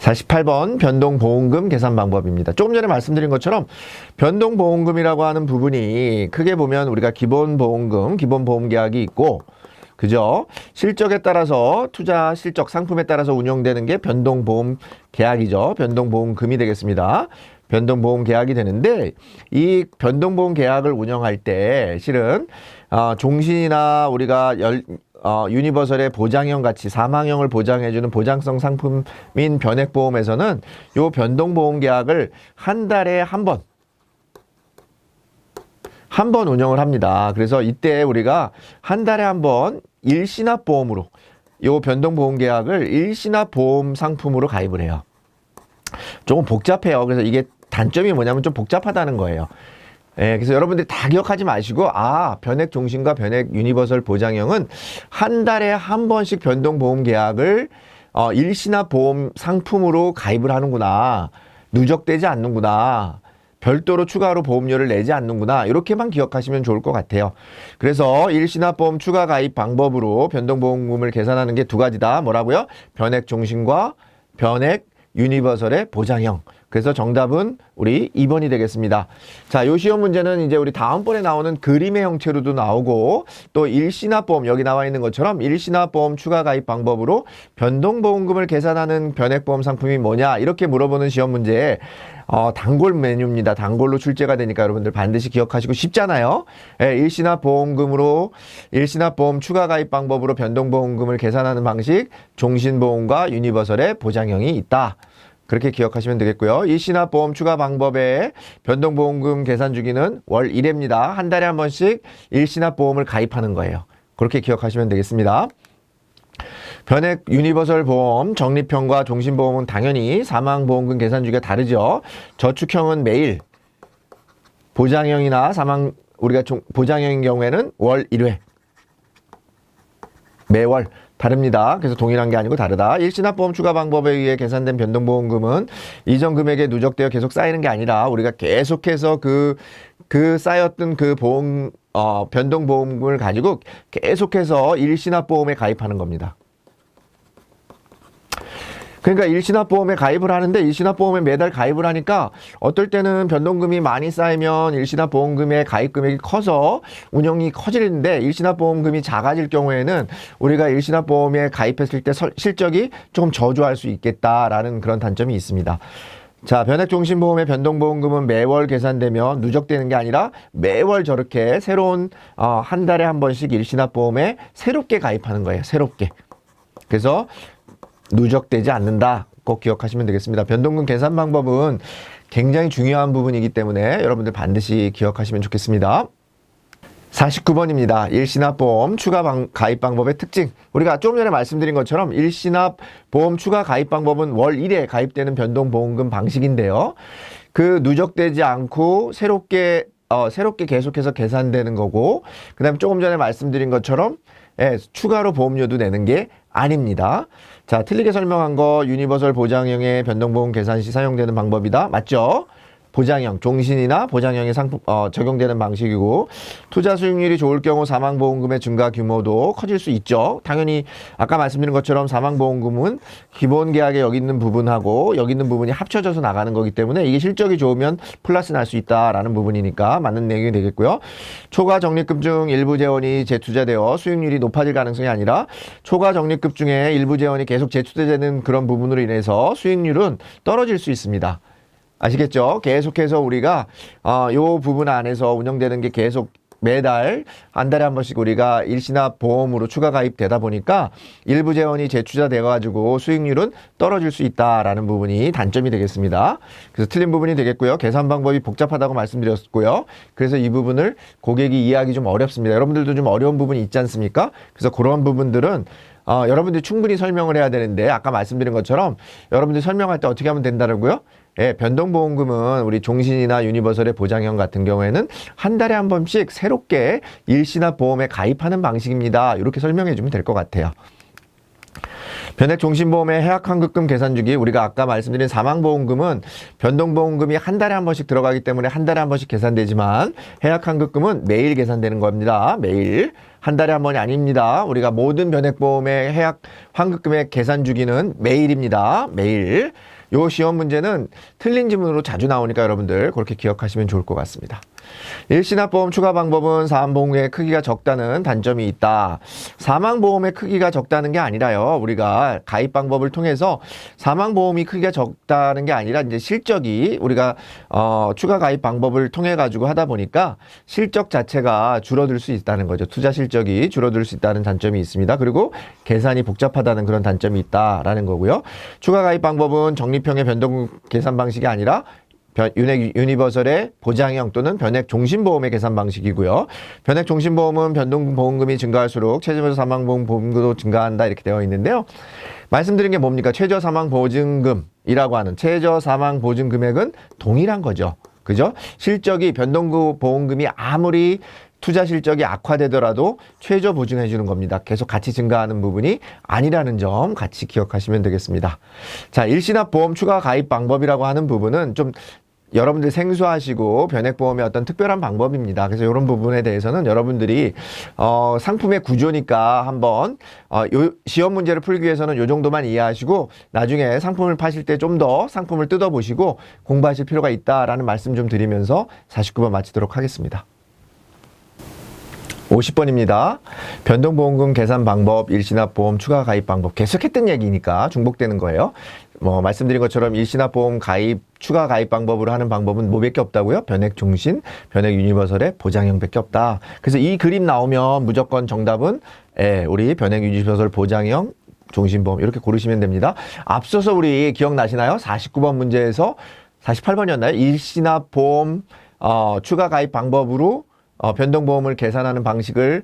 48번 변동보험금 계산 방법입니다. 조금 전에 말씀드린 것처럼 변동보험금이라고 하는 부분이 크게 보면 우리가 기본보험금, 기본보험계약이 있고, 그죠? 실적에 따라서 투자 실적 상품에 따라서 운영되는 게 변동보험계약이죠. 변동보험금이 되겠습니다. 변동보험계약이 되는데, 이 변동보험계약을 운영할 때 실은 종신이나 우리가 유니버설의 보장형 같이 사망형을 보장해주는 보장성 상품인 변액보험에서는 요 변동보험계약을 한 달에 한 번 운영을 합니다. 그래서 이때 우리가 한 달에 한 번 일시납보험으로 요 변동보험계약을 일시납보험 상품으로 가입을 해요. 조금 복잡해요. 그래서 이게 단점이 뭐냐면 좀 복잡하다는 거예요. 예, 그래서 여러분들이 다 기억하지 마시고, 변액 종신과 변액 유니버설 보장형은 한 달에 한 번씩 변동보험 계약을 일시납 보험 상품으로 가입을 하는구나. 누적되지 않는구나. 별도로 추가로 보험료를 내지 않는구나. 이렇게만 기억하시면 좋을 것 같아요. 그래서 일시납보험 추가 가입 방법으로 변동보험금을 계산하는 게 두 가지다. 뭐라고요? 변액 종신과 변액 유니버설의 보장형. 그래서 정답은 우리 2번이 되겠습니다. 자, 요 시험 문제는 이제 우리 다음번에 나오는 그림의 형태로도 나오고, 또 일시납보험, 여기 나와 있는 것처럼 일시납보험 추가 가입 방법으로 변동보험금을 계산하는 변액보험 상품이 뭐냐, 이렇게 물어보는 시험 문제에 단골 메뉴입니다. 단골로 출제가 되니까 여러분들 반드시 기억하시고, 쉽잖아요. 예, 일시납보험금으로 일시납보험 추가 가입 방법으로 변동보험금을 계산하는 방식, 종신보험과 유니버설의 보장형이 있다. 그렇게 기억하시면 되겠고요. 일시납보험 추가 방법의 변동보험금 계산 주기는 월 1회입니다. 한 달에 한 번씩 일시납보험을 가입하는 거예요. 그렇게 기억하시면 되겠습니다. 변액 유니버설 보험, 적립형과 종신보험은 당연히 사망보험금 계산 주기가 다르죠. 저축형은 매일, 보장형이나 우리가 보장형인 경우에는 월 1회. 매월. 다릅니다. 그래서 동일한 게 아니고 다르다. 일시납보험 추가 방법에 의해 계산된 변동보험금은 이전 금액에 누적되어 계속 쌓이는 게 아니라 우리가 계속해서 그 쌓였던 그 변동보험금을 가지고 계속해서 일시납보험에 가입하는 겁니다. 그러니까 일시납보험에 가입을 하는데, 일시납보험에 매달 가입을 하니까 어떨 때는 변동금이 많이 쌓이면 일시납보험금의 가입 금액이 커서 운용이 커지는데, 일시납보험금이 작아질 경우에는 우리가 일시납보험에 가입했을 때 실적이 조금 저조할 수 있겠다라는 그런 단점이 있습니다. 자, 변액종신보험의 변동보험금은 매월 계산되며 누적되는 게 아니라 매월 저렇게 새로운 한 달에 한 번씩 일시납보험에 새롭게 가입하는 거예요. 새롭게. 그래서 누적되지 않는다. 꼭 기억하시면 되겠습니다. 변동금 계산 방법은 굉장히 중요한 부분이기 때문에 여러분들 반드시 기억하시면 좋겠습니다. 49번입니다. 일시납보험 추가 가입 방법의 특징. 우리가 조금 전에 말씀드린 것처럼 일시납보험 추가 가입 방법은 월 1회 가입되는 변동보험금 방식인데요. 그 누적되지 않고 새롭게 계속해서 계산되는 거고, 그 다음에 조금 전에 말씀드린 것처럼 추가로 보험료도 내는 게 아닙니다. 자, 틀리게 설명한 거 유니버설 보장형의 변동보험 계산 시 사용되는 방법이다. 맞죠? 보장형, 종신이나 보장형의 상품 적용되는 방식이고, 투자 수익률이 좋을 경우 사망보험금의 증가 규모도 커질 수 있죠. 당연히 아까 말씀드린 것처럼 사망보험금은 기본계약에 여기 있는 부분하고 여기 있는 부분이 합쳐져서 나가는 거기 때문에 이게 실적이 좋으면 플러스 날 수 있다라는 부분이니까 맞는 내용이 되겠고요. 초과 적립금 중 일부 재원이 재투자되어 수익률이 높아질 가능성이 아니라 초과 적립금 중에 일부 재원이 계속 재투자되는 그런 부분으로 인해서 수익률은 떨어질 수 있습니다. 아시겠죠? 계속해서 우리가 요 부분 안에서 운영되는 게 계속 매달 한 달에 한 번씩 우리가 일시납 보험으로 추가 가입되다 보니까 일부 재원이 재투자돼 가지고 수익률은 떨어질 수 있다라는 부분이 단점이 되겠습니다. 그래서 틀린 부분이 되겠고요. 계산 방법이 복잡하다고 말씀드렸고요. 그래서 이 부분을 고객이 이해하기 좀 어렵습니다. 여러분들도 좀 어려운 부분이 있지 않습니까? 그래서 그런 부분들은 여러분들이 충분히 설명을 해야 되는데, 아까 말씀드린 것처럼 여러분들이 설명할 때 어떻게 하면 된다고요? 예, 변동보험금은 우리 종신이나 유니버설의 보장형 같은 경우에는 한 달에 한 번씩 새롭게 일시납보험에 가입하는 방식입니다. 이렇게 설명해 주면 될 것 같아요. 변액종신보험의 해약환급금 계산주기, 우리가 아까 말씀드린 사망보험금은 변동보험금이 한 달에 한 번씩 들어가기 때문에 한 달에 한 번씩 계산되지만, 해약환급금은 매일 계산되는 겁니다. 매일. 한 달에 한 번이 아닙니다. 우리가 모든 변액보험의 해약환급금의 계산주기는 매일입니다. 매일. 요 시험 문제는 틀린 지문으로 자주 나오니까 여러분들 그렇게 기억하시면 좋을 것 같습니다. 일시납보험 추가 방법은 사망보험의 크기가 적다는 단점이 있다. 사망보험의 크기가 적다는 게 아니라요. 우리가 가입 방법을 통해서 사망보험이 크기가 적다는 게 아니라 이제 실적이 우리가 추가 가입 방법을 통해 가지고 하다 보니까 실적 자체가 줄어들 수 있다는 거죠. 투자 실적이 줄어들 수 있다는 단점이 있습니다. 그리고 계산이 복잡하다는 그런 단점이 있다라는 거고요. 추가 가입 방법은 적립형의 변동 계산 방식이 아니라 유니버설의 보장형 또는 변액 종신보험의 계산 방식이고요. 변액 종신보험은 변동보험금이 증가할수록 최저 사망보험 보험금도 증가한다 이렇게 되어 있는데요. 말씀드린 게 뭡니까? 최저 사망보증금이라고 하는 최저 사망보증 금액은 동일한 거죠. 그죠? 실적이 변동보험금이 아무리 투자 실적이 악화되더라도 최저 보증해 주는 겁니다. 계속 같이 증가하는 부분이 아니라는 점 같이 기억하시면 되겠습니다. 자, 일시납보험 추가 가입 방법이라고 하는 부분은 좀 여러분들 생소하시고 변액보험의 어떤 특별한 방법입니다. 그래서 이런 부분에 대해서는 여러분들이 상품의 구조니까 한번 요 시험 문제를 풀기 위해서는 요 정도만 이해하시고 나중에 상품을 파실 때 좀 더 상품을 뜯어보시고 공부하실 필요가 있다라는 말씀 좀 드리면서 49번 마치도록 하겠습니다. 50번입니다. 변동보험금 계산 방법, 일시납보험 추가 가입 방법 계속했던 얘기니까 중복되는 거예요. 말씀드린 것처럼 일시납보험 가입, 추가 가입 방법으로 하는 방법은 뭐밖에 없다고요? 변액 종신, 변액 유니버설의 보장형밖에 없다. 그래서 이 그림 나오면 무조건 정답은 우리 변액 유니버설 보장형 종신보험 이렇게 고르시면 됩니다. 앞서서 우리 기억나시나요? 49번 문제에서 48번이었나요? 일시납보험 추가 가입 방법으로 변동보험을 계산하는 방식의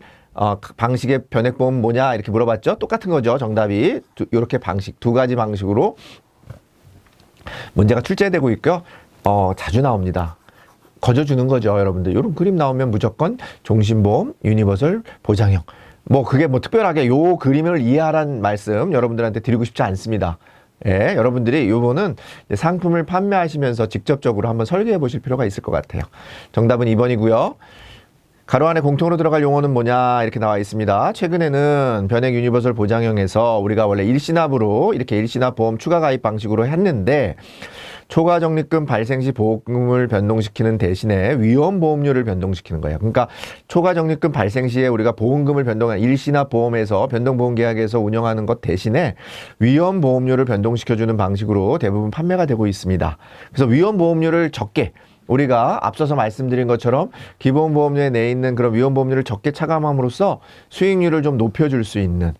변액보험 뭐냐 이렇게 물어봤죠. 똑같은 거죠. 정답이 이렇게 두 가지 방식으로 문제가 출제되고 있고요. 자주 나옵니다. 거저주는 거죠, 여러분들. 이런 그림 나오면 무조건 종신보험, 유니버설, 보장형. 그게 특별하게 요 그림을 이해하라는 말씀 여러분들한테 드리고 싶지 않습니다. 예, 여러분들이 요거는 상품을 판매하시면서 직접적으로 한번 설계해 보실 필요가 있을 것 같아요. 정답은 2번이고요. 가로 안에 공통으로 들어갈 용어는 뭐냐 이렇게 나와 있습니다. 최근에는 변액 유니버설 보장형에서 우리가 원래 일시납으로 이렇게 일시납 보험 추가 가입 방식으로 했는데 초과 적립금 발생 시 보험금을 변동시키는 대신에 위험보험료를 변동시키는 거예요. 그러니까 초과 적립금 발생 시에 우리가 보험금을 변동한 일시납 보험에서 변동보험계약에서 운영하는 것 대신에 위험보험료를 변동시켜주는 방식으로 대부분 판매가 되고 있습니다. 그래서 위험보험료를 적게 우리가 앞서서 말씀드린 것처럼 기본보험료에 내 있는 그런 위험보험료를 적게 차감함으로써 수익률을 좀 높여줄 수 있는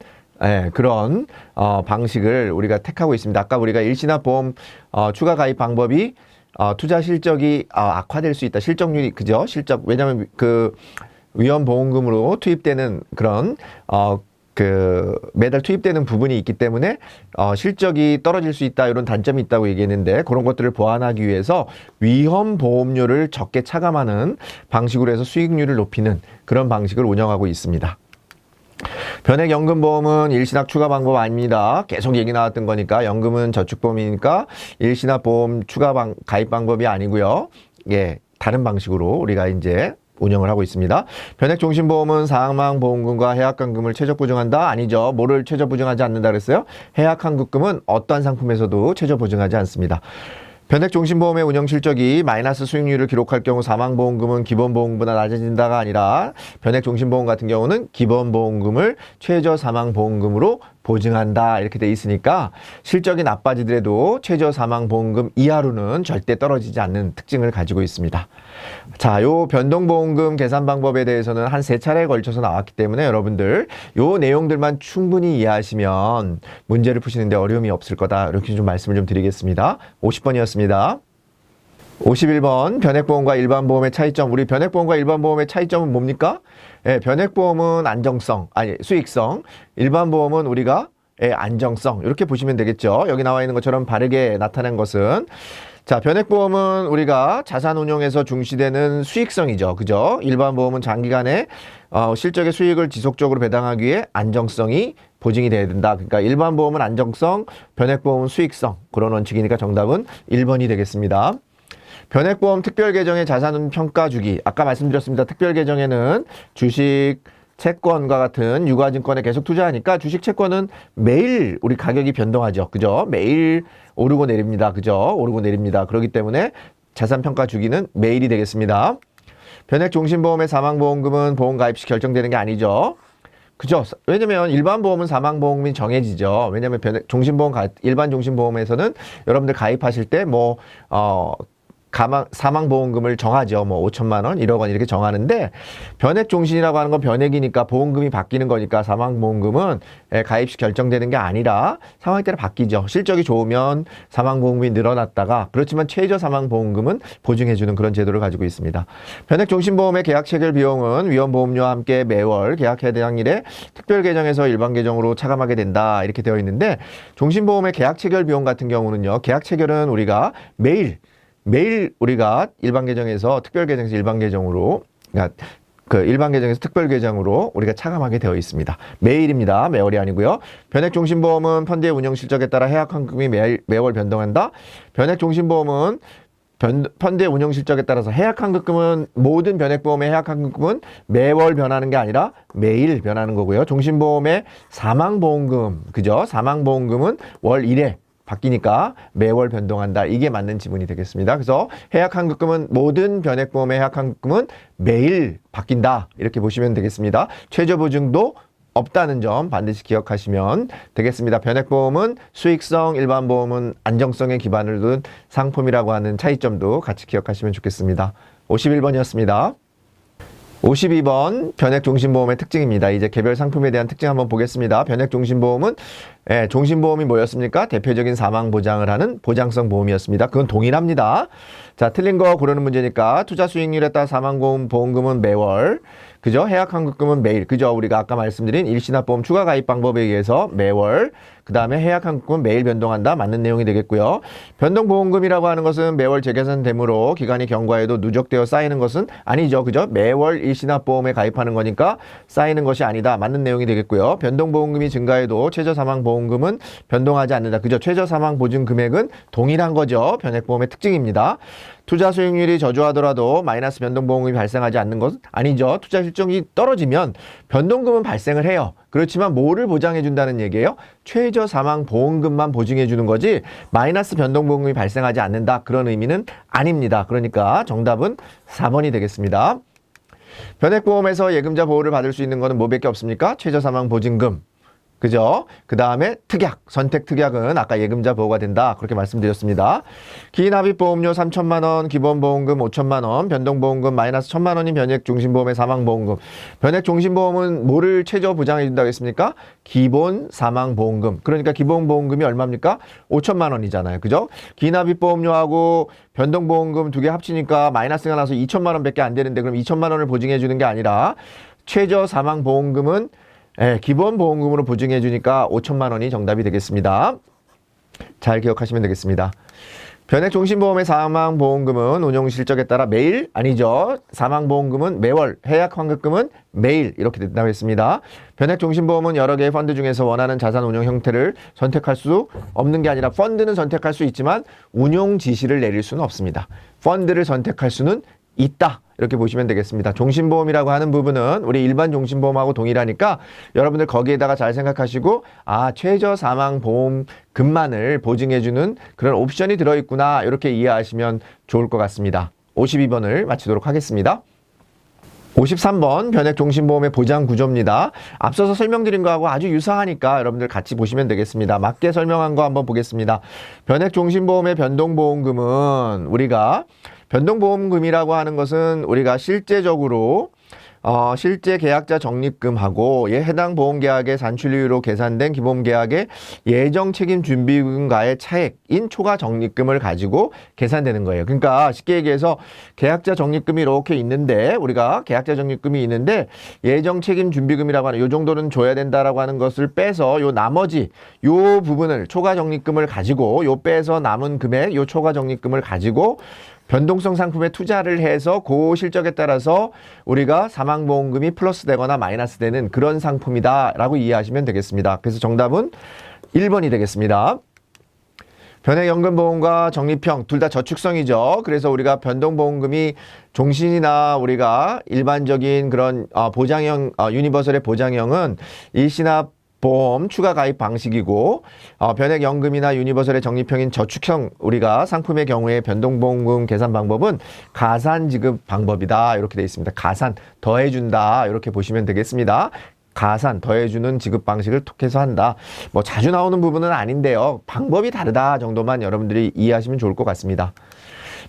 그런 방식을 우리가 택하고 있습니다. 아까 우리가 일시납보험 추가 가입 방법이 투자 실적이 악화될 수 있다. 실적률이 그죠? 왜냐하면 그 위험보험금으로 투입되는 그런 매달 투입되는 부분이 있기 때문에 실적이 떨어질 수 있다 이런 단점이 있다고 얘기했는데 그런 것들을 보완하기 위해서 위험보험료를 적게 차감하는 방식으로 해서 수익률을 높이는 그런 방식을 운영하고 있습니다. 변액연금보험은 일시납 추가 방법 아닙니다. 계속 얘기 나왔던 거니까 연금은 저축보험이니까 일시납 보험 추가 가입 방법이 아니고요. 다른 방식으로 우리가 이제 운영을 하고 있습니다. 변액종신보험은 사망보험금과 해약환급금을 최저 보증한다? 아니죠. 뭐를 최저 보증하지 않는다 그랬어요? 해약환급금은 어떠한 상품에서도 최저 보증하지 않습니다. 변액종신보험의 운영 실적이 마이너스 수익률을 기록할 경우 사망보험금은 기본보험금보다 낮아진다가 아니라 변액종신보험 같은 경우는 기본보험금을 최저 사망보험금으로 보증한다 이렇게 돼 있으니까 실적이 나빠지더라도 최저 사망보험금 이하로는 절대 떨어지지 않는 특징을 가지고 있습니다. 자, 요 변동보험금 계산 방법에 대해서는 한 3차례에 걸쳐서 나왔기 때문에 여러분들 요 내용들만 충분히 이해하시면 문제를 푸시는데 어려움이 없을 거다 이렇게 좀 말씀을 좀 드리겠습니다. 50번이었습니다. 51번 변액보험과 일반보험의 차이점. 우리 변액보험과 일반보험의 차이점은 뭡니까? 변액보험은 수익성, 일반보험은 우리가 안정성 이렇게 보시면 되겠죠. 여기 나와 있는 것처럼 바르게 나타낸 것은 자, 변액보험은 우리가 자산 운용에서 중시되는 수익성이죠. 그죠? 일반보험은 장기간에 실적의 수익을 지속적으로 배당하기 위해 안정성이 보증이 돼야 된다. 그러니까 일반보험은 안정성, 변액보험은 수익성. 그런 원칙이니까 정답은 1번이 되겠습니다. 변액보험 특별계정의 자산은 평가 주기. 아까 말씀드렸습니다. 특별계정에는 주식, 채권과 같은 유가증권에 계속 투자하니까 주식 채권은 매일 우리 가격이 변동하죠. 그죠? 매일 오르고 내립니다. 그죠? 오르고 내립니다. 그렇기 때문에 자산평가 주기는 매일이 되겠습니다. 변액종신보험의 사망보험금은 보험 가입 시 결정되는 게 아니죠. 그죠? 왜냐면 일반 보험은 사망보험금이 정해지죠. 왜냐면 일반 종신보험에서는 여러분들 가입하실 때 사망보험금을 정하죠. 5천만 원, 1억 원 이렇게 정하는데 변액종신이라고 하는 건 변액이니까 보험금이 바뀌는 거니까 사망보험금은 가입 시 결정되는 게 아니라 상황에 따라 바뀌죠. 실적이 좋으면 사망보험금이 늘어났다가 그렇지만 최저 사망보험금은 보증해주는 그런 제도를 가지고 있습니다. 변액종신보험의 계약 체결 비용은 위험보험료와 함께 매월 계약 해당일에 특별 계정에서 일반 계정으로 차감하게 된다 이렇게 되어 있는데 종신보험의 계약 체결 비용 같은 경우는요. 계약 체결은 우리가 매일 우리가 일반 계정에서 특별 계정에서 일반 계정으로 그러니까 일반 계정에서 특별 계정으로 우리가 차감하게 되어 있습니다. 매일입니다. 매월이 아니고요. 변액종신보험은 펀드의 운영 실적에 따라 해약 환급금이 매월 변동한다. 변액종신보험은 펀드의 운영 실적에 따라서 해약 환급금은 모든 변액보험의 해약 환급금은 매월 변하는 게 아니라 매일 변하는 거고요. 종신보험의 사망보험금, 그죠? 사망보험금은 월 1회 바뀌니까 매월 변동한다. 이게 맞는 지문이 되겠습니다. 그래서 해약환급금은 모든 변액보험의 해약환급금은 매일 바뀐다. 이렇게 보시면 되겠습니다. 최저보증도 없다는 점 반드시 기억하시면 되겠습니다. 변액보험은 수익성, 일반보험은 안정성에 기반을 둔 상품이라고 하는 차이점도 같이 기억하시면 좋겠습니다. 51번이었습니다. 52번 변액종신보험의 특징입니다. 이제 개별 상품에 대한 특징 한번 보겠습니다. 변액종신보험은 종신보험이 뭐였습니까? 대표적인 사망보장을 하는 보장성 보험이었습니다. 그건 동일합니다. 자, 틀린 거 고르는 문제니까 투자 수익률에 따라 사망보험금은 매월, 그죠? 해약환급금은 매일, 그죠? 우리가 아까 말씀드린 일시납보험 추가 가입 방법에 의해서 매월, 그 다음에 해약환급금은 매일 변동한다. 맞는 내용이 되겠고요. 변동보험금이라고 하는 것은 매월 재계산되므로 기간이 경과해도 누적되어 쌓이는 것은 아니죠. 그죠? 매월 일시납보험에 가입하는 거니까 쌓이는 것이 아니다. 맞는 내용이 되겠고요. 변동보험금이 증가해도 최저사망보험금은 변동하지 않는다. 그죠? 최저사망보증 금액은 동일한 거죠. 변액보험의 특징입니다. 투자 수익률이 저조하더라도 마이너스 변동보험금이 발생하지 않는 것은 아니죠. 투자 실적이 떨어지면 변동금은 발생을 해요. 그렇지만 뭐를 보장해 준다는 얘기예요? 최저 사망 보험금만 보증해 주는 거지 마이너스 변동보험금이 발생하지 않는다. 그런 의미는 아닙니다. 그러니까 정답은 4번이 되겠습니다. 변액보험에서 예금자 보호를 받을 수 있는 것은 뭐밖에 없습니까? 최저 사망 보증금. 그죠? 그 다음에 특약, 선택 특약은 아까 예금자 보호가 된다. 그렇게 말씀드렸습니다. 기납입보험료 3천만 원, 기본보험금 5천만 원, 변동보험금 마이너스 1천만 원인 변액종신보험의 사망보험금. 변액종신보험은 뭐를 최저 보장해 준다고 했습니까? 기본 사망보험금. 그러니까 기본보험금이 얼마입니까? 5천만 원이잖아요. 그죠? 기납입보험료하고 변동보험금 두 개 합치니까 마이너스가 나서 2천만 원밖에 안 되는데 그럼 2천만 원을 보증해 주는 게 아니라 최저 사망보험금은 기본 보험금으로 보증해 주니까 5천만 원이 정답이 되겠습니다. 잘 기억하시면 되겠습니다. 변액종신보험의 사망보험금은 운용실적에 따라 매일 아니죠. 사망보험금은 매월, 해약환급금은 매일 이렇게 된다고 했습니다. 변액종신보험은 여러 개의 펀드 중에서 원하는 자산 운용 형태를 선택할 수 없는 게 아니라 펀드는 선택할 수 있지만 운용 지시를 내릴 수는 없습니다. 펀드를 선택할 수는 있다. 이렇게 보시면 되겠습니다. 종신보험이라고 하는 부분은 우리 일반 종신보험하고 동일하니까 여러분들 거기에다가 잘 생각하시고 최저 사망보험금만을 보증해주는 그런 옵션이 들어있구나 이렇게 이해하시면 좋을 것 같습니다. 52번을 마치도록 하겠습니다. 53번 변액종신보험의 보장 구조입니다. 앞서서 설명드린 거하고 아주 유사하니까 여러분들 같이 보시면 되겠습니다. 맞게 설명한 거 한번 보겠습니다. 변액종신보험의 변동보험금은 우리가 변동보험금이라고 하는 것은 우리가 실제적으로 실제 계약자 적립금하고 해당 보험계약의 산출료로 계산된 기본계약의 예정 책임 준비금과의 차액인 초과 적립금을 가지고 계산되는 거예요. 그러니까 쉽게 얘기해서 계약자 적립금이 이렇게 있는데 우리가 계약자 적립금이 있는데 예정 책임 준비금이라고 하는 요 정도는 줘야 된다라고 하는 것을 빼서 요 나머지 요 부분을 초과 적립금을 가지고 요 빼서 남은 금액 요 초과 적립금을 가지고 변동성 상품에 투자를 해서 그 실적에 따라서 우리가 사망보험금이 플러스 되거나 마이너스 되는 그런 상품이다 라고 이해하시면 되겠습니다. 그래서 정답은 1번이 되겠습니다. 변액연금보험과 적립형 둘 다 저축성이죠. 그래서 우리가 변동보험금이 종신이나 우리가 일반적인 그런 보장형 유니버설의 보장형은 일시납 보험 추가 가입 방식이고 변액연금이나 유니버설의 적립형인 저축형 우리가 상품의 경우에 변동보험금 계산 방법은 가산 지급 방법이다 이렇게 되어 있습니다. 가산 더해준다 이렇게 보시면 되겠습니다. 가산 더해주는 지급 방식을 톡해서 한다. 뭐 자주 나오는 부분은 아닌데요. 방법이 다르다 정도만 여러분들이 이해하시면 좋을 것 같습니다.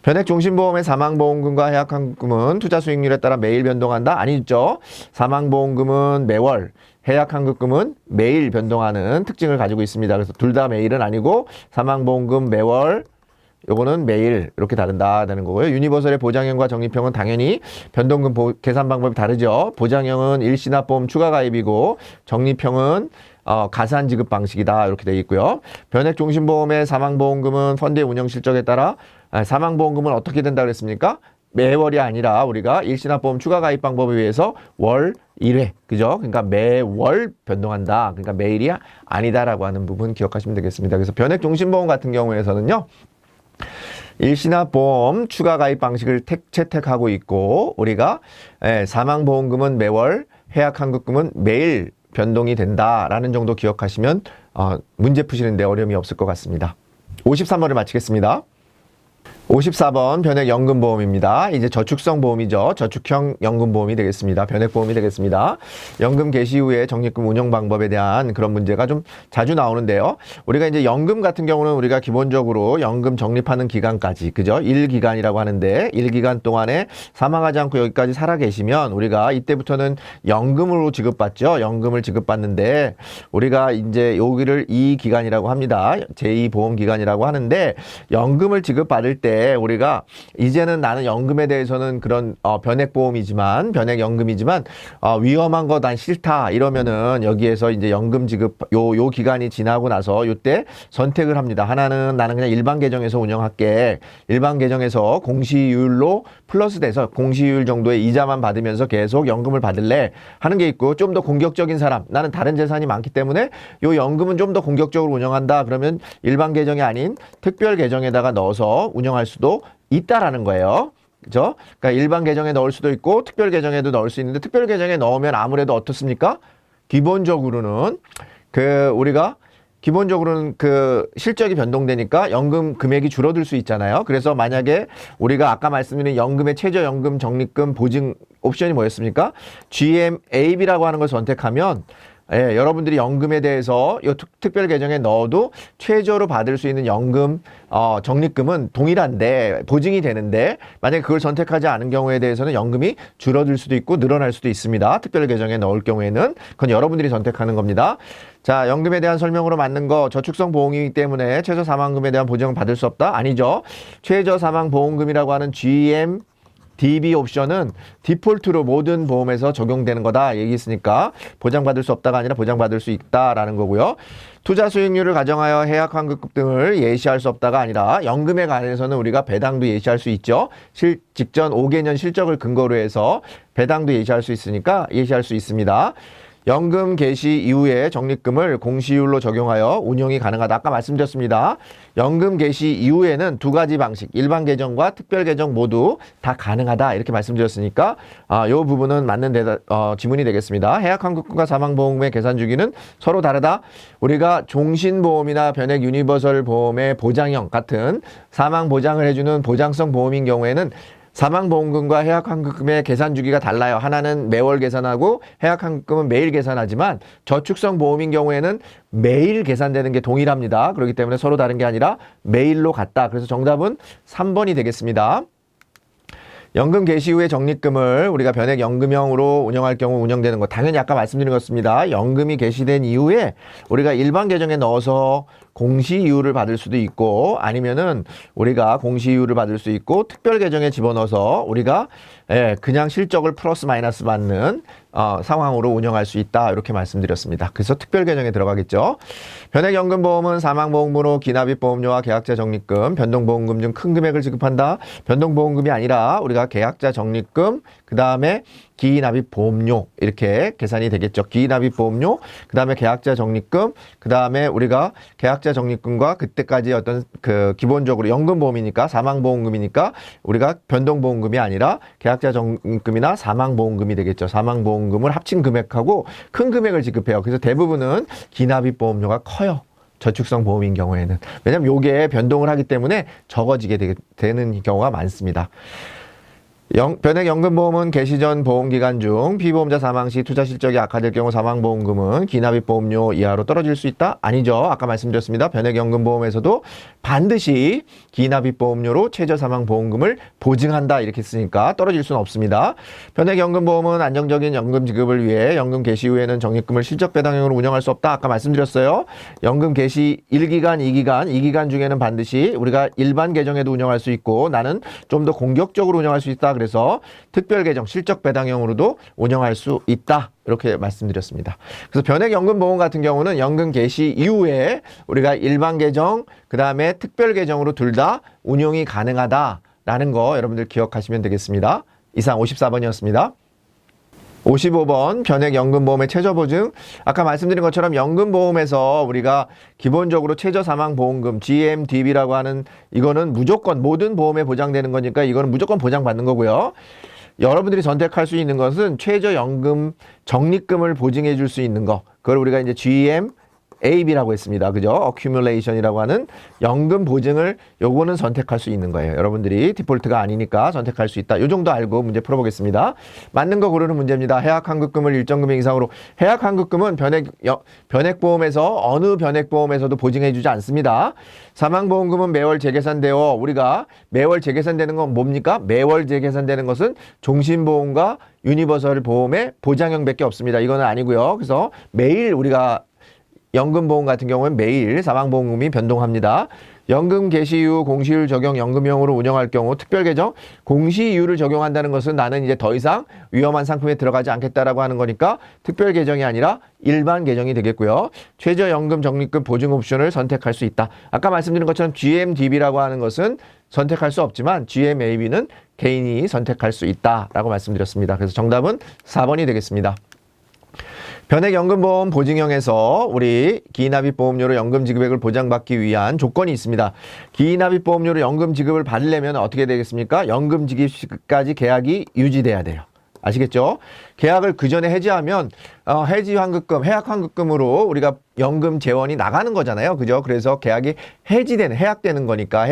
변액종신보험의 사망보험금과 해약환급금은 투자 수익률에 따라 매일 변동한다? 아니죠. 사망보험금은 매월, 해약환급금은 매일 변동하는 특징을 가지고 있습니다. 그래서 둘 다 매일은 아니고 사망보험금 매월, 요거는 매일 이렇게 다른다는 거고요. 유니버설의 보장형과 적립형은 당연히 변동금 계산 방법이 다르죠. 보장형은 일시납보험 추가 가입이고 적립형은 가산 지급 방식이다 이렇게 되어 있고요. 변액종신보험의 사망보험금은 펀드의 운영 실적에 따라 사망보험금은 어떻게 된다 그랬습니까? 매월이 아니라 우리가 일시납보험 추가 가입 방법에 의해서 월 1회 그죠? 그러니까 매월 변동한다. 그러니까 매일이 아니다라고 하는 부분 기억하시면 되겠습니다. 그래서 변액종신보험 같은 경우에서는요. 일시납보험 추가 가입 방식을 채택하고 있고 우리가 사망보험금은 매월, 해약환급금은 매일 변동이 된다라는 정도 기억하시면 문제 푸시는데 어려움이 없을 것 같습니다. 53번을 마치겠습니다. 54번 변액연금보험입니다. 이제 저축성 보험이죠. 저축형 연금보험이 되겠습니다. 변액보험이 되겠습니다. 연금 개시 후에 적립금 운영 방법에 대한 그런 문제가 좀 자주 나오는데요. 우리가 이제 연금 같은 경우는 우리가 기본적으로 연금 적립하는 기간까지, 그죠? 1기간이라고 하는데 1기간 동안에 사망하지 않고 여기까지 살아 계시면 우리가 이때부터는 연금으로 지급받죠. 연금을 지급받는데 우리가 이제 여기를 2기간이라고 합니다. 제2보험기간이라고 하는데 연금을 지급받을 때 우리가 이제는 나는 연금에 대해서는 그런 변액보험이지만 변액연금이지만 위험한 거 난 싫다 이러면은 여기에서 이제 연금 지급 요 기간이 지나고 나서 요때 선택을 합니다. 하나는 나는 그냥 일반 계정에서 운영할게. 일반 계정에서 공시율로 플러스 돼서 공시율 정도의 이자만 받으면서 계속 연금을 받을래 하는 게 있고 좀 더 공격적인 사람 나는 다른 재산이 많기 때문에 요 연금은 좀 더 공격적으로 운영한다. 그러면 일반 계정이 아닌 특별 계정에다가 넣어서 운영할 수도 있다라는 거예요. 그죠? 그러니까 일반 계정에 넣을 수도 있고 특별 계정에도 넣을 수 있는데 특별 계정에 넣으면 아무래도 어떻습니까? 기본적으로는 우리가 기본적으로는 실적이 변동되니까 연금 금액이 줄어들 수 있잖아요. 그래서 만약에 우리가 아까 말씀드린 연금의 최저연금 적립금 보증 옵션이 뭐였습니까? GMAB라고 하는 걸 선택하면 여러분들이 연금에 대해서 이 특별 계정에 넣어도 최저로 받을 수 있는 연금 적립금은 동일한데 보증이 되는데 만약에 그걸 선택하지 않은 경우에 대해서는 연금이 줄어들 수도 있고 늘어날 수도 있습니다. 특별 계정에 넣을 경우에는 그건 여러분들이 선택하는 겁니다. 자, 연금에 대한 설명으로 맞는 거 저축성 보험이기 때문에 최저 사망금에 대한 보증을 받을 수 없다? 아니죠. 최저 사망 보험금이라고 하는 DB 옵션은 디폴트로 모든 보험에서 적용되는 거다 얘기했으니까 보장받을 수 없다가 아니라 보장받을 수 있다라는 거고요. 투자 수익률을 가정하여 해약환급금 등을 예시할 수 없다가 아니라 연금에 관해서는 우리가 배당도 예시할 수 있죠. 직전 5개년 실적을 근거로 해서 배당도 예시할 수 있으니까 예시할 수 있습니다. 연금 개시 이후에 적립금을 공시율로 적용하여 운용이 가능하다. 아까 말씀드렸습니다. 연금 개시 이후에는 두 가지 방식, 일반 계정과 특별 계정 모두 다 가능하다. 이렇게 말씀드렸으니까 이 부분은 맞는 지문이 되겠습니다. 해약환급금과 사망보험금의 계산 주기는 서로 다르다. 우리가 종신보험이나 변액 유니버설 보험의 보장형 같은 사망 보장을 해주는 보장성 보험인 경우에는 사망보험금과 해약환급금의 계산 주기가 달라요. 하나는 매월 계산하고 해약환급금은 매일 계산하지만 저축성 보험인 경우에는 매일 계산되는 게 동일합니다. 그렇기 때문에 서로 다른 게 아니라 매일로 같다. 그래서 정답은 3번이 되겠습니다. 연금 개시 후에 적립금을 우리가 변액 연금형으로 운영할 경우 운영되는 거 당연히 아까 말씀드린 것입니다. 연금이 개시된 이후에 우리가 일반 계정에 넣어서 공시이율을 받을 수도 있고 아니면은 우리가 공시이율을 받을 수 있고 특별 계정에 집어넣어서 우리가 그냥 실적을 플러스 마이너스 받는 상황으로 운영할 수 있다 이렇게 말씀드렸습니다. 그래서 특별 계정에 들어가겠죠. 변액연금보험은 사망보험으로 기납입보험료와 계약자 적립금, 변동보험금 중 큰 금액을 지급한다. 변동보험금이 아니라 우리가 계약자 적립금, 그 다음에 기납입보험료 이렇게 계산이 되겠죠. 기납입보험료, 그 다음에 계약자 적립금, 그 다음에 우리가 계약자 적립금과 그때까지 어떤 그 기본적으로 연금보험이니까 사망보험금이니까 우리가 변동보험금이 아니라 계약자 적립금이나 사망보험금이 되겠죠. 사망보험금을 합친 금액하고 큰 금액을 지급해요. 그래서 대부분은 기납입보험료가 커요. 저축성 보험인 경우에는. 왜냐면 요게 변동을 하기 때문에 적어지게 되는 경우가 많습니다. 변액연금보험은 개시 전 보험기간 중 피보험자 사망 시 투자 실적이 악화될 경우 사망보험금은 기납입보험료 이하로 떨어질 수 있다? 아니죠. 아까 말씀드렸습니다. 변액연금보험에서도 반드시 기납입보험료로 최저사망보험금을 보증한다 이렇게 쓰니까 떨어질 수는 없습니다. 변액연금보험은 안정적인 연금 지급을 위해 연금 개시 후에는 적립금을 실적배당형으로 운영할 수 없다. 아까 말씀드렸어요. 연금 개시 1기간, 2기간 중에는 반드시 우리가 일반 계정에도 운영할 수 있고 나는 좀 더 공격적으로 운영할 수 있다. 그래서 특별계정 실적배당형으로도 운영할 수 있다. 이렇게 말씀드렸습니다. 그래서 변액연금보험 같은 경우는 연금 개시 이후에 우리가 일반 계정, 그 다음에 특별계정으로 둘 다 운용이 가능하다라는 거 여러분들 기억하시면 되겠습니다. 이상 54번이었습니다. 55번 변액연금보험의 최저보증. 아까 말씀드린 것처럼 연금보험에서 우리가 기본적으로 최저사망보험금 GMDB라고 하는 이거는 무조건 모든 보험에 보장되는 거니까 이거는 무조건 보장받는 거고요. 여러분들이 선택할 수 있는 것은 최저연금 적립금을 보증해 줄 수 있는 거. 그걸 우리가 이제 GMAB라고 했습니다. 그죠? accumulation이라고 하는 연금 보증을 요거는 선택할 수 있는 거예요. 여러분들이 디폴트가 아니니까 선택할 수 있다. 요 정도 알고 문제 풀어보겠습니다. 맞는 거 고르는 문제입니다. 해약환급금을 일정 금액 이상으로. 해약환급금은 변액보험에서 어느 변액보험에서도 보증해 주지 않습니다. 사망보험금은 매월 재계산되어 우리가 매월 재계산되는 건 뭡니까? 매월 재계산되는 것은 종신보험과 유니버설 보험의 보장형밖에 없습니다. 이거는 아니고요. 그래서 매일 우리가 연금보험 같은 경우는 매일 사망보험금이 변동합니다. 연금 개시 이후 공시율 적용 연금형으로 운영할 경우 특별계정 공시이율을 적용한다는 것은 나는 이제 더 이상 위험한 상품에 들어가지 않겠다라고 하는 거니까 특별계정이 아니라 일반 계정이 되겠고요. 최저연금 적립금 보증 옵션을 선택할 수 있다. 아까 말씀드린 것처럼 GMDB라고 하는 것은 선택할 수 없지만 GMAB는 개인이 선택할 수 있다라고 말씀드렸습니다. 그래서 정답은 4번이 되겠습니다. 변액연금보험 보증형에서 우리 기납입보험료로 연금 지급액을 보장받기 위한 조건이 있습니다. 기납입보험료로 연금 지급을 받으려면 어떻게 되겠습니까? 연금 지급 시까지 계약이 유지돼야 돼요. 아시겠죠? 계약을 그 전에 해지하면 해지환급금, 해약환급금으로 우리가 연금 재원이 나가는 거잖아요. 그죠? 그래서 계약이 해약되는 거니까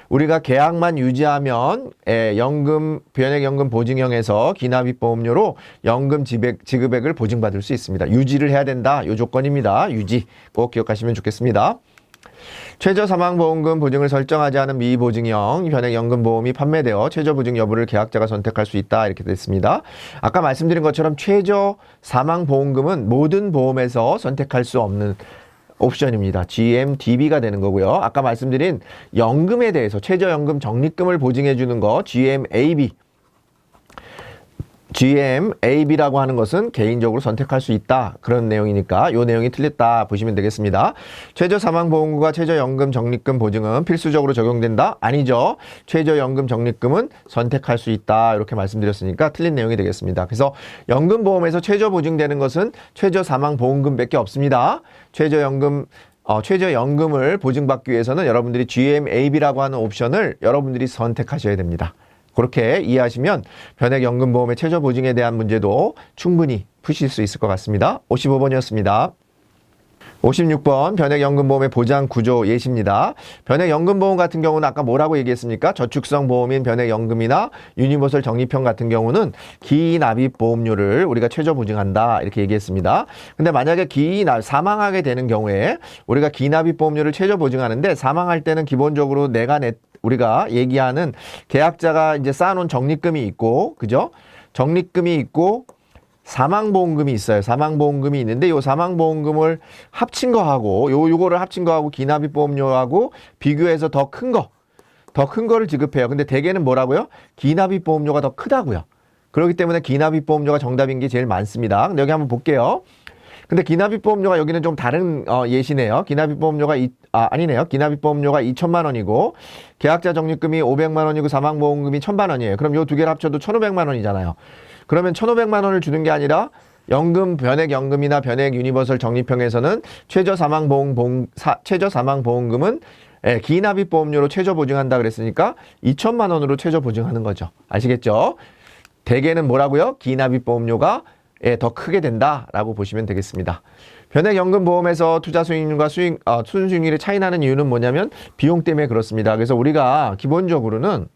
우리가 계약만 유지하면 변액연금 보증형에서 기납입보험료로 연금 지급액을 보증받을 수 있습니다. 유지를 해야 된다. 이 조건입니다. 유지 꼭 기억하시면 좋겠습니다. 최저사망보험금 보증을 설정하지 않은 미보증형 변액연금보험이 판매되어 최저보증 여부를 계약자가 선택할 수 있다 이렇게 됐습니다. 아까 말씀드린 것처럼 최저사망보험금은 모든 보험에서 선택할 수 없는 옵션입니다. GMDB가 되는 거고요. 아까 말씀드린 연금에 대해서 최저연금 적립금을 보증해 주는 거 GMAB라고 하는 것은 개인적으로 선택할 수 있다. 그런 내용이니까 이 내용이 틀렸다 보시면 되겠습니다. 최저사망보험금과 최저연금 적립금 보증은 필수적으로 적용된다? 아니죠. 최저연금 적립금은 선택할 수 있다. 이렇게 말씀드렸으니까 틀린 내용이 되겠습니다. 그래서 연금보험에서 최저보증되는 것은 최저사망보험금밖에 없습니다. 최저연금을 보증받기 위해서는 여러분들이 GMAB라고 하는 옵션을 여러분들이 선택하셔야 됩니다. 그렇게 이해하시면 변액연금보험의 최저보증에 대한 문제도 충분히 푸실 수 있을 것 같습니다. 55번이었습니다. 56번 변액연금보험의 보장구조 예시입니다. 변액연금보험 같은 경우는 아까 뭐라고 얘기했습니까? 저축성 보험인 변액연금이나 유니버설 적립형 같은 경우는 기납입보험료를 우리가 최저보증한다 이렇게 얘기했습니다. 근데 만약에 사망하게 되는 경우에 우리가 기납입보험료를 최저보증하는데 사망할 때는 기본적으로 우리가 얘기하는 계약자가 이제 쌓아놓은 적립금이 있고, 그죠? 적립금이 있고, 사망보험금이 있어요. 사망보험금이 있는데, 요 사망보험금을 합친 거하고, 요거를 합친 거하고, 기납입보험료하고 비교해서 더 큰 거를 지급해요. 근데 대개는 뭐라고요? 기납입보험료가 더 크다고요. 그렇기 때문에 기납입보험료가 정답인 게 제일 많습니다. 근데 여기 한번 볼게요. 근데 기납입보험료가 여기는 좀 다른 예시네요. 기납입보험료가 아니네요. 기납입보험료가 2천만 원이고 계약자 적립금이 500만 원이고 사망보험금이 1,000만 원이에요. 그럼 요 두 개를 합쳐도 1,500만 원이잖아요. 그러면 1,500만 원을 주는 게 아니라 연금, 변액연금이나 변액 유니버설 적립형에서는 최저 사망보험금은 기납입보험료로 최저 보증한다 그랬으니까 2천만 원으로 최저 보증하는 거죠. 아시겠죠? 대개는 뭐라고요? 기납입보험료가 더 크게 된다라고 보시면 되겠습니다. 변액연금보험에서 투자수익률과 순수익률이 차이 나는 이유는 뭐냐면 비용 때문에 그렇습니다. 그래서 우리가 기본적으로는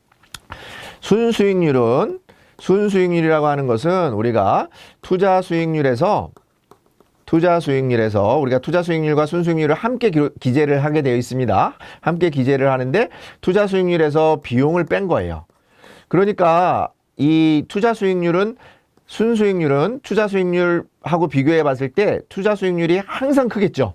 순수익률이라고 하는 것은 우리가 투자 수익률에서 우리가 투자 수익률과 순수익률을 함께 기재를 하게 되어 있습니다. 함께 기재를 하는데 투자 수익률에서 비용을 뺀 거예요. 그러니까 이 투자 수익률은 순수익률은 투자 수익률하고 비교해 봤을 때 투자 수익률이 항상 크겠죠.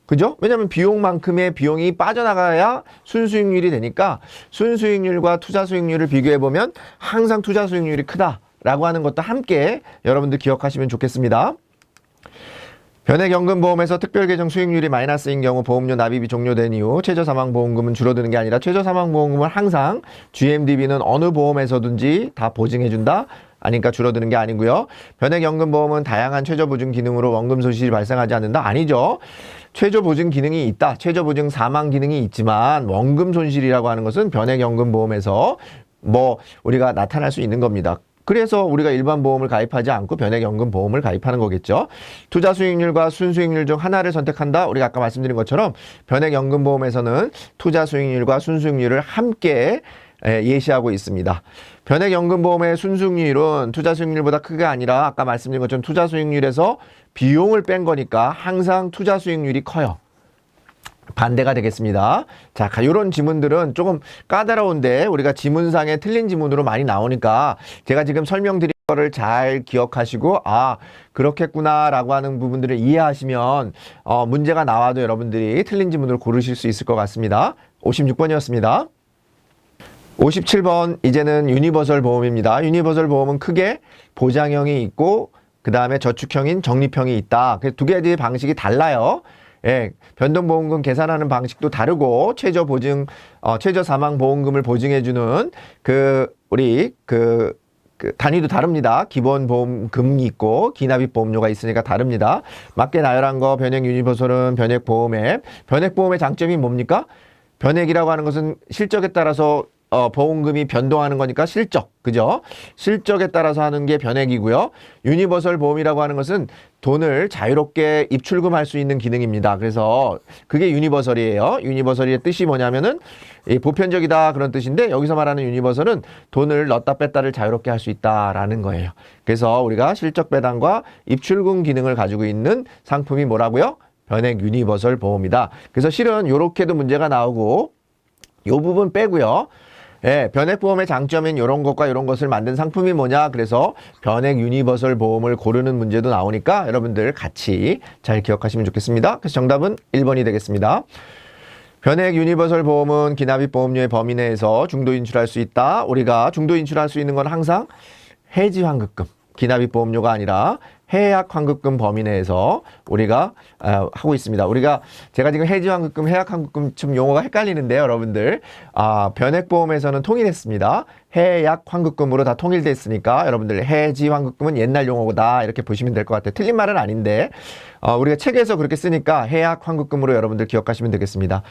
그죠? 왜냐하면 비용만큼의 비용이 빠져나가야 순수익률이 되니까 순수익률과 투자 수익률을 비교해 보면 항상 투자 수익률이 크다라고 하는 것도 함께 여러분들 기억하시면 좋겠습니다. 변액연금보험에서 특별계정 수익률이 마이너스인 경우 보험료 납입이 종료된 이후 최저사망보험금은 줄어드는 게 아니라 최저사망보험금은 항상 GMDB는 어느 보험에서든지 다 보증해준다. 아니니까 줄어드는 게 아니고요. 변액연금보험은 다양한 최저보증 기능으로 원금 손실이 발생하지 않는다? 아니죠. 최저보증 기능이 있다. 최저보증 사망 기능이 있지만 원금 손실이라고 하는 것은 변액연금보험에서 우리가 나타날 수 있는 겁니다. 그래서 우리가 일반 보험을 가입하지 않고 변액연금 보험을 가입하는 거겠죠. 투자 수익률과 순수익률 중 하나를 선택한다. 우리가 아까 말씀드린 것처럼 변액연금 보험에서는 투자 수익률과 순수익률을 함께 예시하고 있습니다. 변액연금보험의 순수익률은 투자 수익률보다 크게 아니라 아까 말씀드린 것처럼 투자 수익률에서 비용을 뺀 거니까 항상 투자 수익률이 커요. 반대가 되겠습니다. 자, 이런 지문들은 조금 까다로운데 우리가 지문상에 틀린 지문으로 많이 나오니까 제가 지금 설명드린 거를 잘 기억하시고 그렇겠구나 라고 하는 부분들을 이해하시면 문제가 나와도 여러분들이 틀린 지문을 고르실 수 있을 것 같습니다. 56번이었습니다. 57번 이제는 유니버설 보험입니다. 유니버설 보험은 크게 보장형이 있고 그 다음에 저축형인 적립형이 있다. 그래서 두 개의 방식이 달라요. 변동보험금 계산하는 방식도 다르고 최저 사망보험금을 보증해주는 단위도 다릅니다. 기본보험금이 있고 기납입보험료가 있으니까 다릅니다. 맞게 나열한 거 변액 유니버설은 변액보험의 장점이 뭡니까? 변액이라고 하는 것은 실적에 따라서 보험금이 변동하는 거니까 그죠? 실적에 따라서 하는 게 변액이고요. 유니버설 보험이라고 하는 것은 돈을 자유롭게 입출금할 수 있는 기능입니다. 그래서 그게 유니버설이에요. 유니버설의 뜻이 뭐냐면은 보편적이다 그런 뜻인데 여기서 말하는 유니버설은 돈을 넣었다 뺐다를 자유롭게 할 수 있다라는 거예요. 그래서 우리가 실적 배당과 입출금 기능을 가지고 있는 상품이 뭐라고요? 변액 유니버설 보험이다. 그래서 실은 이렇게도 문제가 나오고 이 부분 빼고요. 변액보험의 장점인 이런 것과 이런 것을 만든 상품이 뭐냐? 그래서 변액 유니버설 보험을 고르는 문제도 나오니까 여러분들 같이 잘 기억하시면 좋겠습니다. 그래서 정답은 1번이 되겠습니다. 변액 유니버설 보험은 기납입 보험료의 범위 내에서 중도 인출할 수 있다. 우리가 중도 인출할 수 있는 건 항상 해지 환급금, 기납입 보험료가 아니라 해약 환급금 범위 내에서 우리가 하고 있습니다. 제가 지금 해지 환급금, 해약 환급금 좀 용어가 헷갈리는데요, 여러분들. 변액보험에서는 통일했습니다. 해약 환급금으로 다 통일됐으니까 여러분들 해지 환급금은 옛날 용어다 이렇게 보시면 될 것 같아요. 틀린 말은 아닌데 우리가 책에서 그렇게 쓰니까 해약 환급금으로 여러분들 기억하시면 되겠습니다.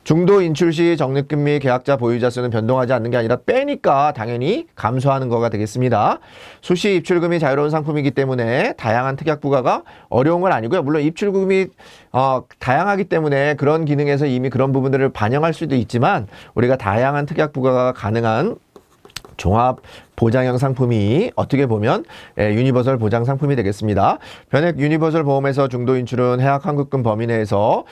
중도 인출 시 적립금 및 계약자 보유자 수는 변동하지 않는 게 아니라 빼니까 당연히 감소하는 거가 되겠습니다. 수시 입출금이 자유로운 상품이기 때문에 다양한 특약 부과가 어려운 건 아니고요. 물론 입출금이 다양하기 때문에 그런 기능에서 이미 그런 부분들을 반영할 수도 있지만 우리가 다양한 특약 부과가 가능한 종합 보장형 상품이 어떻게 보면 유니버설 보장 상품이 되겠습니다. 변액 유니버설 보험에서 중도 인출은 해약 환급금 범위 내에서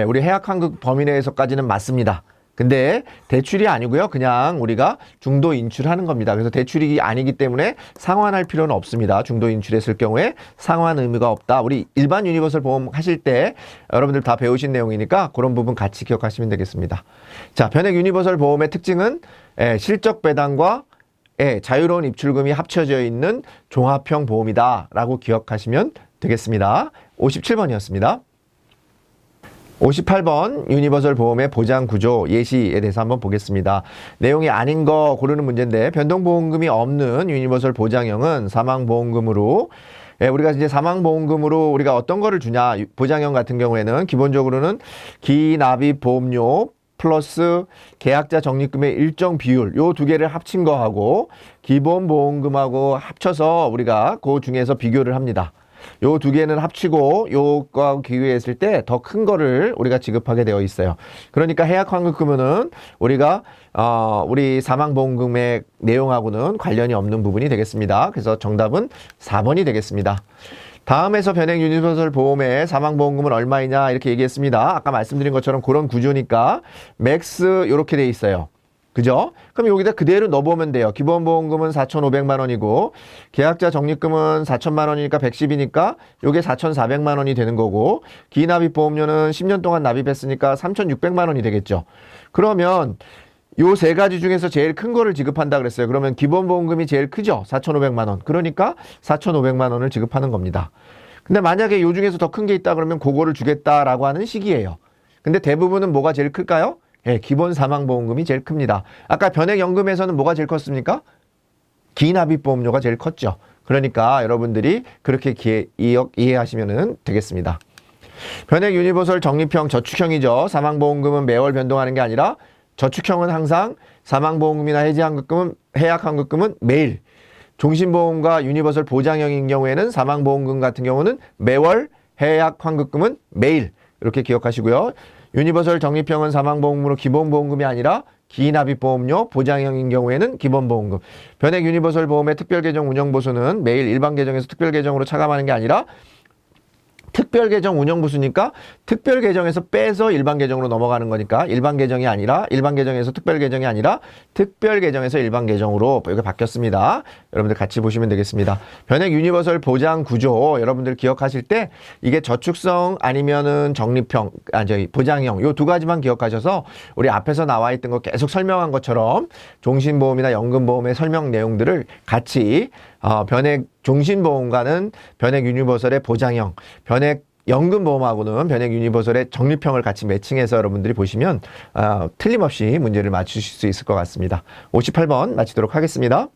우리 해약 환급 범위 내에서까지는 맞습니다. 근데 대출이 아니고요. 그냥 우리가 중도 인출하는 겁니다. 그래서 대출이 아니기 때문에 상환할 필요는 없습니다. 중도 인출했을 경우에 상환 의무가 없다. 우리 일반 유니버설 보험 하실 때 여러분들 다 배우신 내용이니까 그런 부분 같이 기억하시면 되겠습니다. 자, 변액 유니버설 보험의 특징은 실적 배당과 자유로운 입출금이 합쳐져 있는 종합형 보험이다 라고 기억하시면 되겠습니다. 57번이었습니다. 58번 유니버설 보험의 보장 구조 예시에 대해서 한번 보겠습니다. 내용이 아닌 거 고르는 문제인데 변동보험금이 없는 유니버설 보장형은 사망보험금으로 우리가 이제 사망보험금으로 우리가 어떤 거를 주냐 보장형 같은 경우에는 기본적으로는 기납입 보험료 플러스 계약자 적립금의 일정 비율 요 두 개를 합친 거하고 기본보험금하고 합쳐서 우리가 그 중에서 비교를 합니다. 요 두 개는 합치고 요거하고 비교했을 때 더 큰 거를 우리가 지급하게 되어 있어요. 그러니까 해약환급금은 우리가 우리 사망보험금의 내용하고는 관련이 없는 부분이 되겠습니다. 그래서 정답은 4번이 되겠습니다. 다음에서 변액 유니버설 보험의 사망보험금은 얼마이냐 이렇게 얘기했습니다. 아까 말씀드린 것처럼 그런 구조니까 맥스 이렇게 돼 있어요. 그죠? 그럼 여기다 그대로 넣어보면 돼요. 기본보험금은 4,500만 원이고 계약자 적립금은 4천만 원이니까 110이니까 요게 4,400만 원이 되는 거고 기납입보험료는 10년 동안 납입했으니까 3,600만 원이 되겠죠. 그러면 요 세 가지 중에서 제일 큰 거를 지급한다 그랬어요. 그러면 기본보험금이 제일 크죠? 4,500만 원. 그러니까 4,500만 원을 지급하는 겁니다. 근데 만약에 요 중에서 더 큰 게 있다 그러면 그거를 주겠다라고 하는 식이에요. 근데 대부분은 뭐가 제일 클까요? 예, 기본 사망보험금이 제일 큽니다. 아까 변액연금에서는 뭐가 제일 컸습니까? 기납입보험료가 제일 컸죠. 그러니까 여러분들이 그렇게 이해하시면 되겠습니다. 변액 유니버설 적립형 저축형이죠. 사망보험금은 매월 변동하는 게 아니라 저축형은 항상 사망보험금이나 해약환급금은 매일, 종신보험과 유니버설 보장형인 경우에는 사망보험금 같은 경우는 매월, 해약환급금은 매일 이렇게 기억하시고요. 유니버설 적립형은 사망보험금으로 기본보험금이 아니라 기납입보험료 보장형인 경우에는 기본보험금. 변액 유니버설 보험의 특별계정 운영보수는 매일 일반계정에서 특별계정으로 차감하는 게 아니라 특별계정 운영보수니까 특별계정에서 빼서 일반계정으로 넘어가는 거니까 일반계정이 아니라 일반계정에서 특별계정이 아니라 특별계정에서 일반계정으로 이렇게 바뀌었습니다. 여러분들 같이 보시면 되겠습니다. 변액 유니버설 보장 구조 여러분들 기억하실 때 이게 저축성 아니면은 적립형, 보장형 요 두 가지만 기억하셔서 우리 앞에서 나와 있던 거 계속 설명한 것처럼 종신보험이나 연금보험의 설명 내용들을 같이 변액 종신보험과는 변액 유니버설의 보장형, 변액 연금보험하고는 변액 유니버설의 적립형을 같이 매칭해서 여러분들이 보시면 틀림없이 문제를 맞추실 수 있을 것 같습니다. 58번 마치도록 하겠습니다.